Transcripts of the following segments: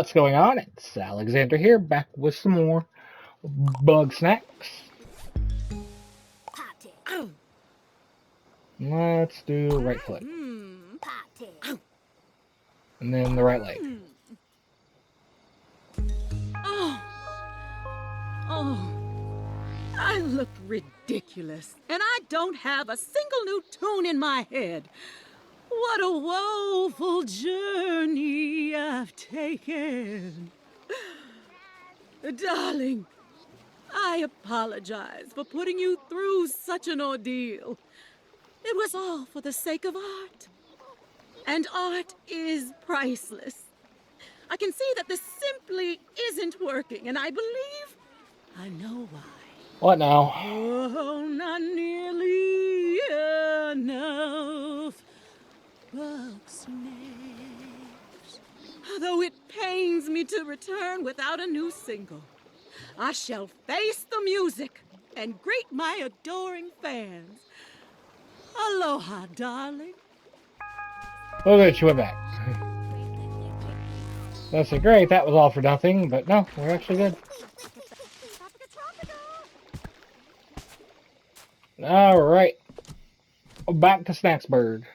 What's going on? It's Alexander here, back with some more Bugsnax. Let's do right foot. And then the right leg. Oh, I look ridiculous, and I don't have a single new tune in my head. What a woeful journey I've taken. Darling, I apologize for putting you through such an ordeal. It was all for the sake of art. And art is priceless. I can see that this simply isn't working, and I believe I know why. What now? Oh, not nearly enough. Bugsnax. Though it pains me to return without a new single, I shall face the music and greet my adoring fans. Aloha, darling. Oh, good, she went back. That's great, that was all for nothing, but no, we're actually good. Alright. Back to Snacksburg.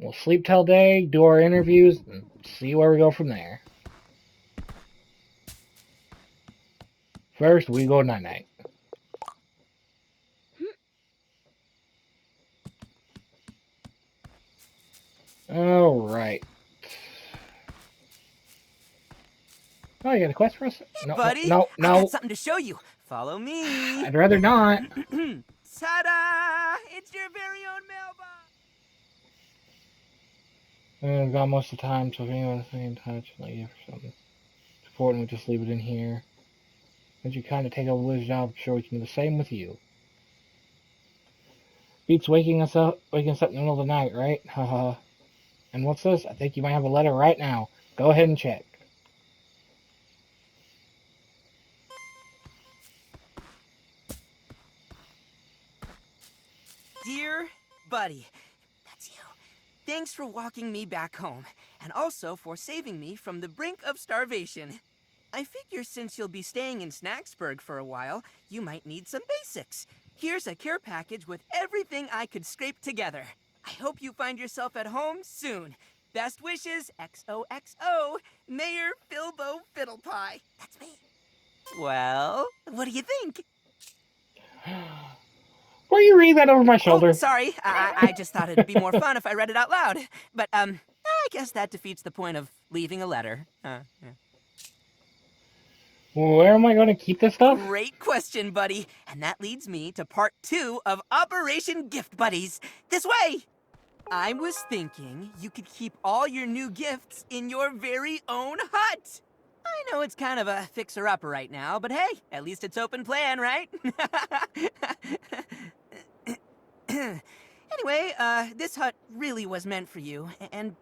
We'll sleep till day, do our interviews, and see where we go from there. First, we go night-night. Alright. Oh, you got a quest for us? No, buddy, no. I got something to show you. Follow me. I'd rather not. Ta-da! It's your very own mailbox. I've got most of the time, so if anyone's in touch, like you for something important, we just leave it in here. As you kind of take over Liz's job, I'm sure we can do the same with you. Beats waking us up in the middle of the night, right? Haha. And what's this? I think you might have a letter right now. Go ahead and check. Dear buddy, that's you. Thanks for walking me back home, and also for saving me from the brink of starvation. I figure since you'll be staying in Snacksburg for a while, you might need some basics. Here's a care package with everything I could scrape together. I hope you find yourself at home soon. Best wishes, XOXO, Mayor Filbo Fiddlepie. That's me. Well, what do you think? Will you read that over my shoulder? Oh, sorry, I just thought it'd be more fun if I read it out loud. But, I guess that defeats the point of leaving a letter. Yeah. Where am I going to keep this stuff? Great question, buddy. And that leads me to part 2 of Operation Gift Buddies. This way! I was thinking you could keep all your new gifts in your very own hut. I know it's kind of a fixer-upper right now, but hey, at least it's open plan, right? Anyway, this hut really was meant for you, and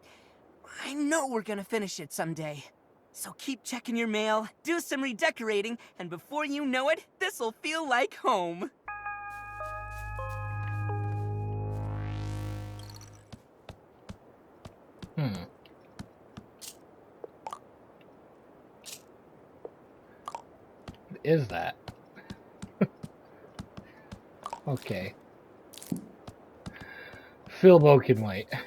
I know we're gonna finish it someday. So keep checking your mail, do some redecorating, and before you know it, this'll feel like home. What is that? Okay. Philbo can wait. Hey.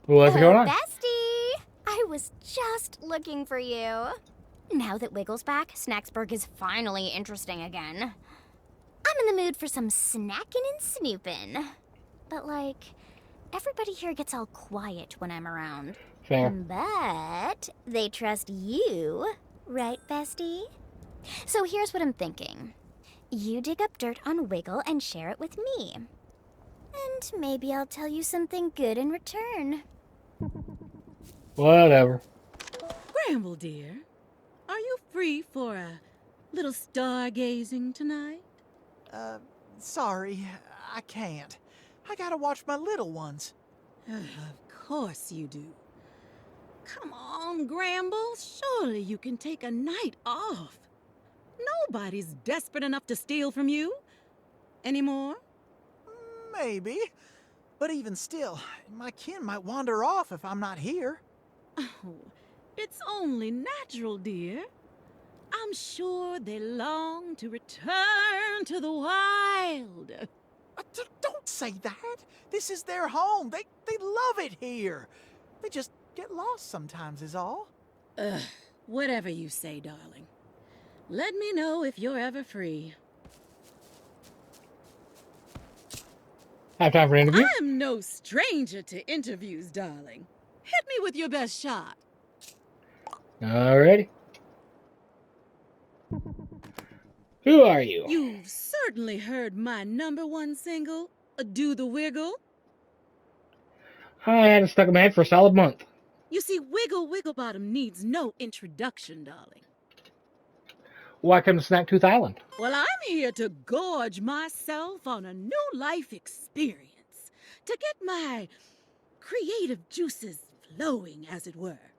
What's going on? Bestie! I was just looking for you. Now that Wiggle's back, Snacksburg is finally interesting again. I'm in the mood for some snacking and snooping. But, like, everybody here gets all quiet when I'm around. Fair. But they trust you, right, Bestie? So here's what I'm thinking. You dig up dirt on Wiggle and share it with me. And maybe I'll tell you something good in return. Whatever. Gramble, dear, are you free for a little stargazing tonight? Sorry, I can't. I gotta watch my little ones. Of course you do. Come on, Gramble. Surely you can take a night off. Nobody's desperate enough to steal from you. Anymore? Maybe. But even still, my kin might wander off if I'm not here. Oh, it's only natural, dear. I'm sure they long to return to the wild. Don't say that. This is their home. They love it here. They just get lost sometimes is all. Ugh, whatever you say, darling. Let me know if you're ever free. Have time for an interview? I'm no stranger to interviews, darling. Hit me with your best shot. Alrighty. Who are you? You've certainly heard my #1 single, Do the Wiggle. I hadn't stuck in my head for a solid month. You see, Wiggle Wigglebottom needs no introduction, darling. Why come to Snacktooth Island? Well, I'm here to gorge myself on a new life experience, to get my creative juices flowing, as it were.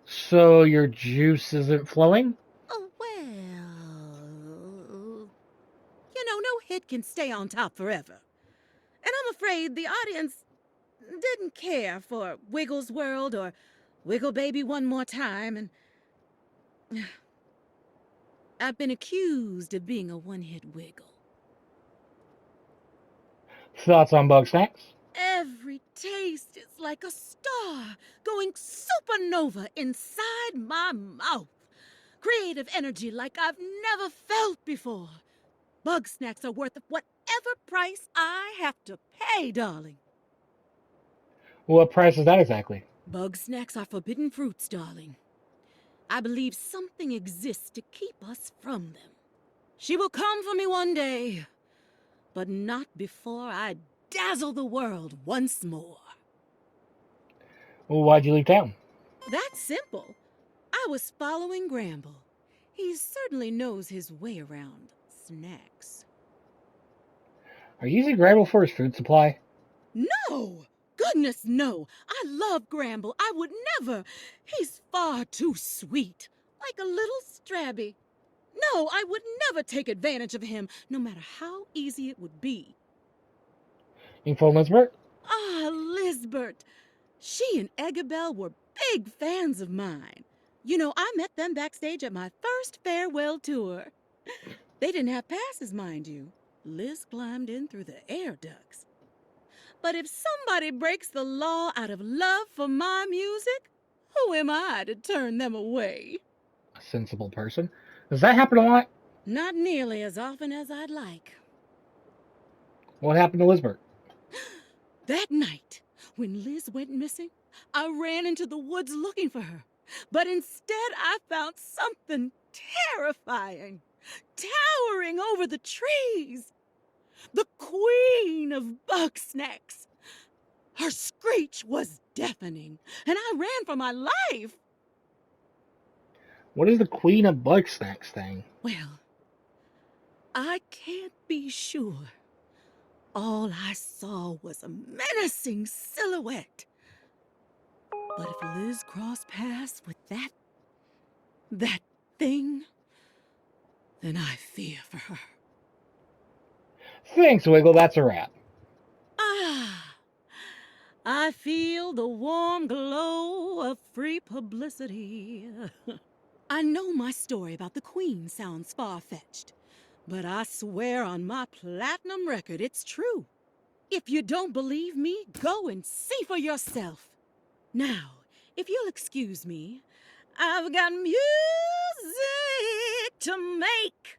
So your juice isn't flowing? Oh, well, no hit can stay on top forever. And I'm afraid the audience didn't care for Wiggle's World or Wiggle Baby One More Time, and I've been accused of being a one-hit wiggle. Thoughts on Bugsnax? Every taste is like a star going supernova inside my mouth. Creative energy like I've never felt before. Bugsnax are worth whatever price I have to pay, darling. What price is that exactly? Bugsnax are forbidden fruits, darling. I believe something exists to keep us from them. She will come for me one day, but not before I dazzle the world once more. Well, why'd you leave town? That's simple. I was following Gramble. He certainly knows his way around snacks. Are you using Grable for his food supply? No! Goodness, no! I love Gramble. I would never. He's far too sweet. Like a little Strabby. No, I would never take advantage of him, no matter how easy it would be. Info Lisbert? Ah, Lisbert. She and Eggabell were big fans of mine. You know, I met them backstage at my first farewell tour. They didn't have passes, mind you. Liz climbed in through the air ducts. But if somebody breaks the law out of love for my music, who am I to turn them away? A sensible person. Does that happen a lot? Not nearly as often as I'd like. What happened to Lisbert? That night, when Liz went missing, I ran into the woods looking for her. But instead, I found something terrifying, towering over the trees. The Queen of Bugsnax. Her screech was deafening, and I ran for my life. What is the Queen of Bugsnax thing? Well, I can't be sure. All I saw was a menacing silhouette. But if Liz crossed paths with that thing, then I fear for her. Thanks, Wiggle. That's a wrap. Ah, I feel the warm glow of free publicity. I know my story about the Queen sounds far-fetched, but I swear on my platinum record it's true. If you don't believe me, go and see for yourself. Now, if you'll excuse me, I've got music to make.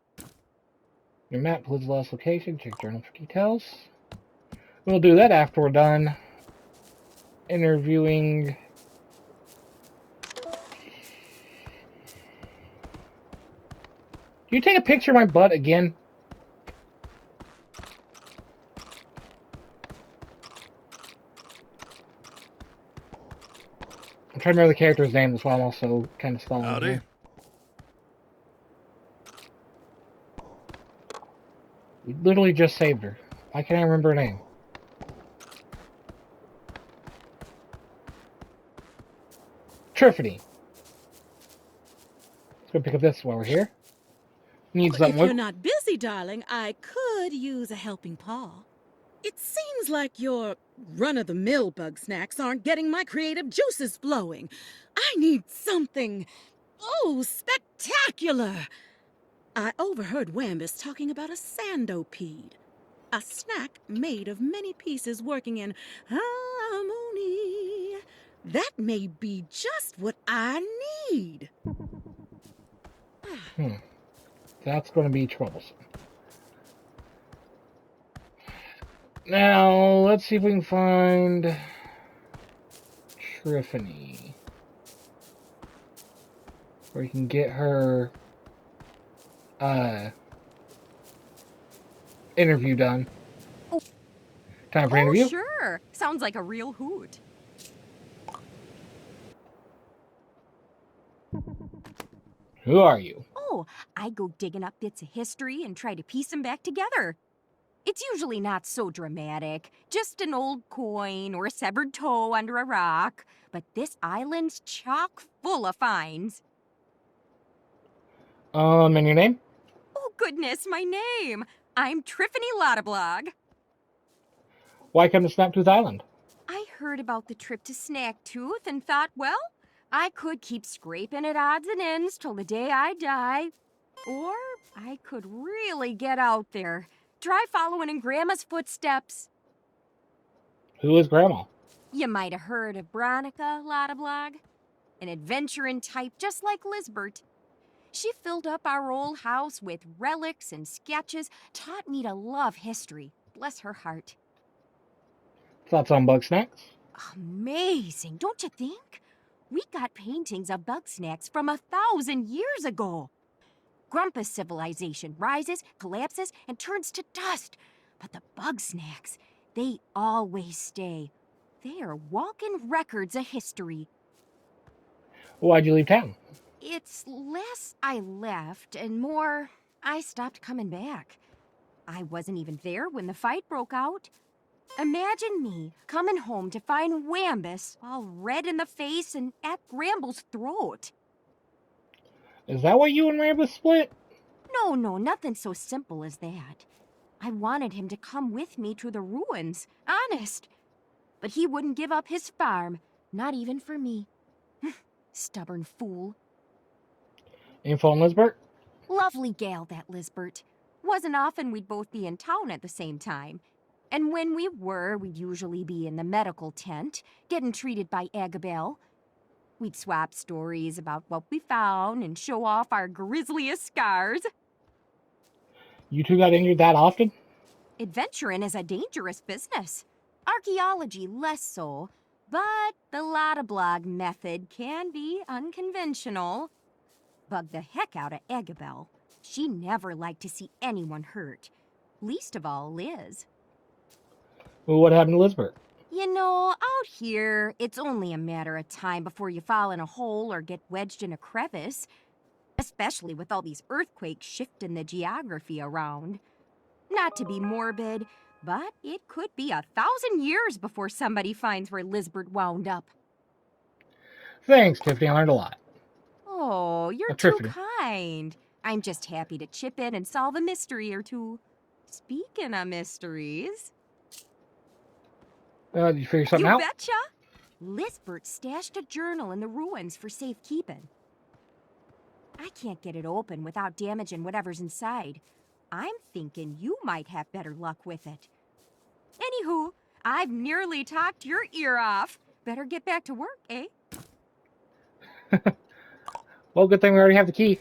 Your map includes the last location. Check journal for details. We'll do that after we're done interviewing. Do you take a picture of my butt again? I'm trying to remember the character's name, that's why I'm also kind of stalling. Howdy. Here. We literally just saved her. Why can't I remember her name? Triffany. Let's go pick up this while we're here. Need If something. you're not busy, darling, I could use a helping paw. It seems like your run-of-the-mill Bugsnax aren't getting my creative juices flowing. I need something, spectacular. I overheard Wambus talking about a sandopede, a snack made of many pieces working in harmony. That may be just what I need. That's going to be troublesome. Now, let's see if we can find Triffany. Where we can get her interview done. Time for interview? Sure. Sounds like a real hoot. Who are you? Oh, I go digging up bits of history and try to piece them back together. It's usually not so dramatic, just an old coin or a severed toe under a rock, but this island's chock full of finds. And your name? Oh goodness, my name! I'm Triffany Lottablog. Why come to Snaptooth Island? I heard about the trip to Snacktooth and thought, well, I could keep scraping at odds and ends till the day I die. Or I could really get out there. Try following in Grandma's footsteps. Who is Grandma? You might have heard of Bronica, Lottablog. An adventuring type just like Lisbert. She filled up our old house with relics and sketches, taught me to love history. Bless her heart. Thoughts on Bugsnax? Amazing, don't you think? We got paintings of Bugsnax from 1,000 years ago. Grumpus civilization rises, collapses, and turns to dust. But the Bugsnax, they always stay. They are walking records of history. Why'd you leave town? It's less I left and more I stopped coming back. I wasn't even there when the fight broke out. Imagine me coming home to find Wambus all red in the face and at Gramble's throat. Is that why you and Rambus split? No, nothing so simple as that. I wanted him to come with me to the ruins, honest. But he wouldn't give up his farm, not even for me. Stubborn fool. Info on Lisbert? Lovely gal, that Lisbert. Wasn't often we'd both be in town at the same time. And when we were, we'd usually be in the medical tent, getting treated by Agabel. We'd swap stories about what we found and show off our grisliest scars. You two got injured that often? Adventuring is a dangerous business. Archaeology less so, but the Lottablog method can be unconventional. Bugged the heck out of Agabel. She never liked to see anyone hurt. Least of all Liz. Well, what happened to Lisbert? You know, out here, it's only a matter of time before you fall in a hole or get wedged in a crevice. Especially with all these earthquakes shifting the geography around. Not to be morbid, but it could be 1,000 years before somebody finds where Lisbert wound up. Thanks, Tiffany. I learned a lot. Oh, you're too kind. I'm just happy to chip in and solve a mystery or two. Speaking of mysteries... Did you figure something out? You betcha! Lisbert stashed a journal in the ruins for safekeeping. I can't get it open without damaging whatever's inside. I'm thinking you might have better luck with it. Anywho, I've nearly talked your ear off. Better get back to work, eh? Well, good thing we already have the key.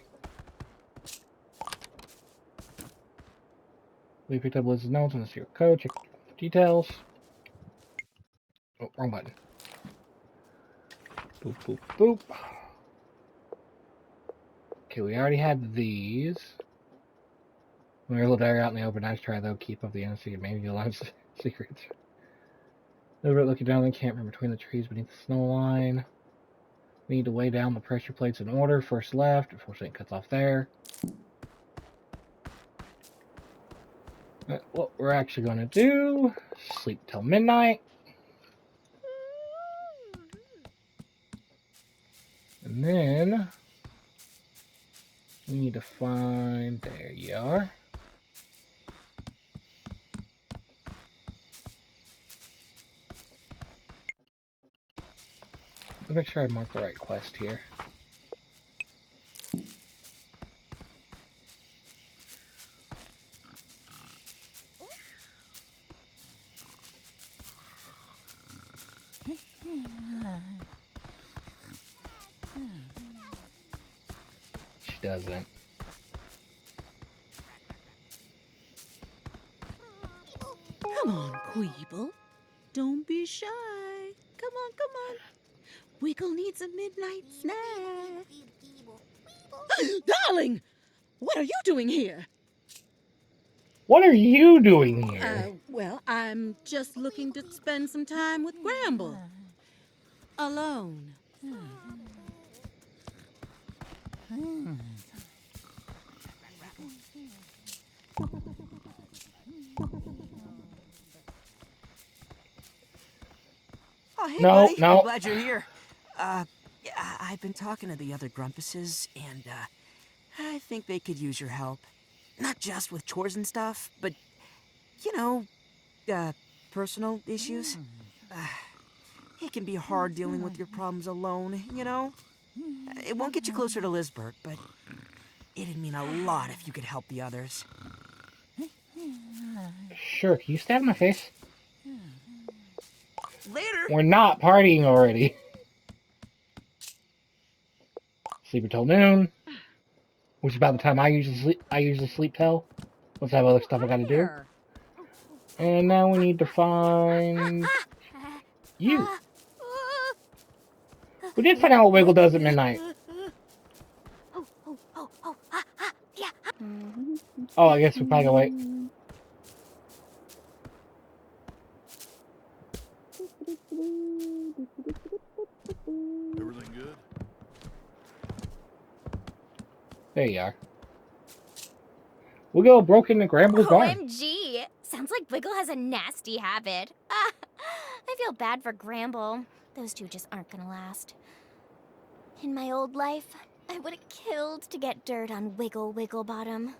We picked up Liz's notes and the secret code. Check details. Oh, wrong button. Boop, boop, boop. Okay, we already had these. When we were able to out in the open, nice try though. Keep up the honesty and maybe you'll learn secrets. Over looking down the encampment between the trees beneath the snow line. We need to lay down the pressure plates in order. First left. Unfortunately, it cuts off there. What we're actually going to do, sleep till midnight. And then we need to find, there you are. Let's make sure I mark the right quest here. She doesn't. Come on, Queeble. Don't be shy. Come on, come on. Wiggle needs a midnight snack. Darling! What are you doing here? What are you doing here? Well, I'm just looking to spend some time with Gramble. Alone. Oh, hey, No, buddy. no. I'm glad you're here. Yeah, I've been talking to the other Grumpuses, and, I think they could use your help. Not just with chores and stuff, but, you know, personal issues. It can be hard dealing with your problems alone, you know? It won't get you closer to Lisbert, but it'd mean a lot if you could help the others. Sure, can you stab in my face? Later! We're not partying already. Sleep until noon, which is about the time I usually sleep till. Let's have other stuff I gotta do. Here. And now we need to find you. We did find out what Wiggle does at midnight. Yeah. Oh, I guess we probably gotta wait. Everything good? There you are. Wiggle broke into Gramble's barn. OMG! Sounds like Wiggle has a nasty habit. I feel bad for Gramble. Those two just aren't gonna last. In my old life, I would have killed to get dirt on Wiggle Wigglebottom.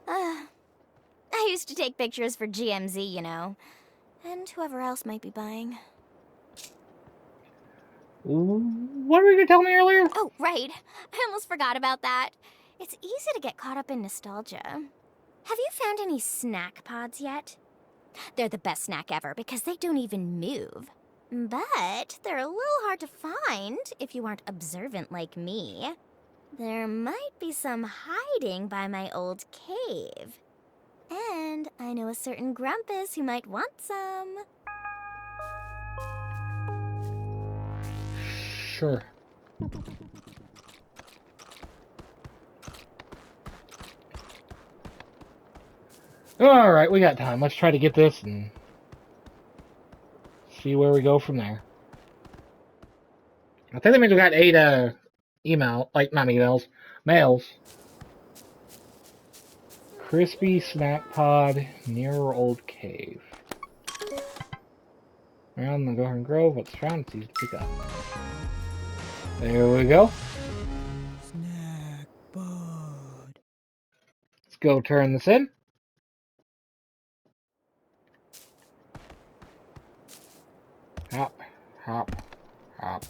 I used to take pictures for GMZ, you know. And whoever else might be buying. What were you gonna tell me earlier? Oh, right. I almost forgot about that. It's easy to get caught up in nostalgia. Have you found any snack pods yet? They're the best snack ever because they don't even move. But they're a little hard to find if you aren't observant like me. There might be some hiding by my old cave. And I know a certain Grumpus who might want some. Sure. Alright, we got time. Let's try to get this and see where we go from there. I think that means we got 8 not emails, mails. Crispy snack pod near old cave. Around the Garden Grove, what's found, it's easy to pick up. There we go. Snack bud. Let's go turn this in. Hop, hop, hop.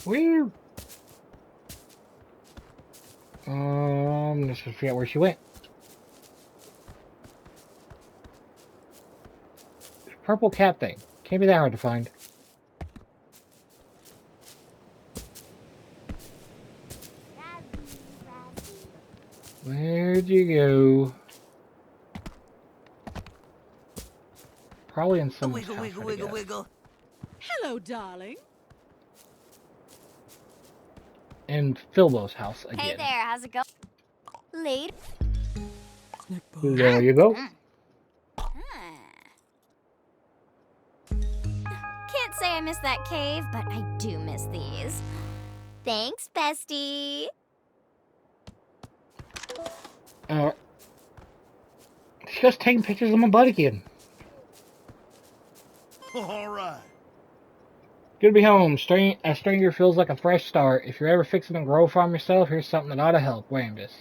Weird. Just forget where she went. Purple cat thing. Can't be that hard to find. Where'd you go? Probably in someone's Wiggle, house, wiggle, I'd wiggle, guess. wiggle. Hello, darling. In Philbo's house again. Hey there, how's it going? Later. Snack bud. There you go. Can't say I miss that cave, but I do miss these. Thanks, bestie. She's just taking pictures of my butt again. All right. Good to be home. A stranger feels like a fresh start. If you're ever fixing to grow a farm yourself, here's something that ought to help. Whamdus.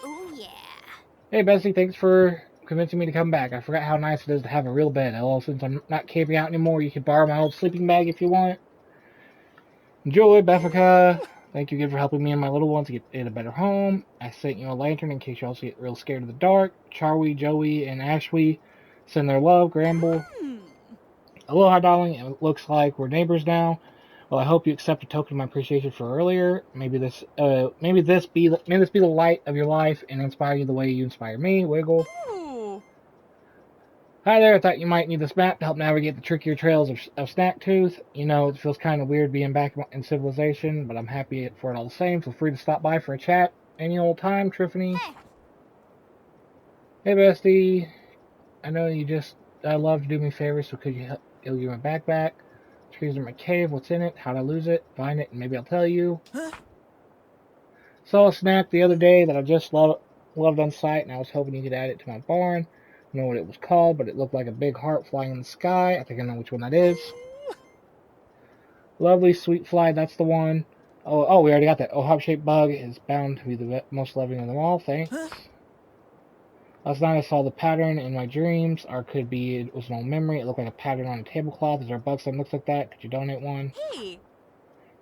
Oh, yeah. Hey, Bessie, thanks for convincing me to come back. I forgot how nice it is to have a real bed. LOL, since I'm not camping out anymore, you can borrow my old sleeping bag if you want. Enjoy, Beffica. Thank you again for helping me and my little one to get in a better home. I sent you a lantern in case you also get real scared of the dark. Charwy, Joey, and Ashwy send their love. Gramble. Aloha, darling. It looks like we're neighbors now. Well, I hope you accept a token of my appreciation for earlier. Maybe this be the light of your life and inspire you the way you inspire me. Wiggle. Ooh. Hi there, I thought you might need this map to help navigate the trickier trails of Snacktooth. You know, it feels kind of weird being back in civilization, but I'm happy for it all the same. Feel free to stop by for a chat any old time, Triffany. Hey, bestie. I know you just love to do me favors, so could you help give me my backpack? Trees in my cave, what's in it? How'd I lose it? Find it, and maybe I'll tell you. Saw a snack the other day that I just loved on sight, and I was hoping you could add it to my barn. I don't know what it was called, but it looked like a big heart flying in the sky. I think I know which one that is. Lovely sweet fly, that's the one. Oh, we already got that. Oh, heart-shaped bug is bound to be the most loving of them all. Thanks. Last night I saw the pattern in my dreams, or could be it was an old memory. It looked like a pattern on a tablecloth. Is there a bug that looks like that? Could you donate one? Hey.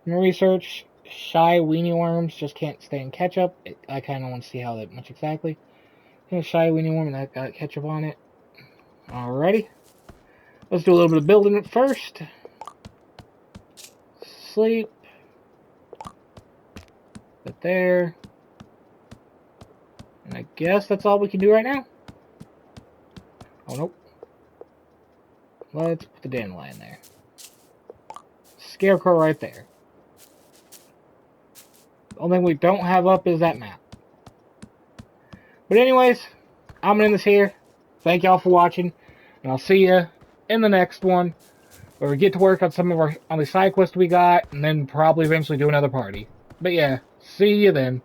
In research, shy weenie worms just can't stay in ketchup. I kind of want to see how that much exactly. A shy weenie worm that got ketchup on it. Alrighty. Let's do a little bit of building first. Sleep. Put there. And I guess that's all we can do right now. Oh, nope. Let's put the dandelion there. Scarecrow right there. The only thing we don't have up is that map. But anyways, I'm going to end this here. Thank y'all for watching. And I'll see you in the next one, where we get to work on some of the side quests we got, and then probably eventually do another party. But yeah, see you then.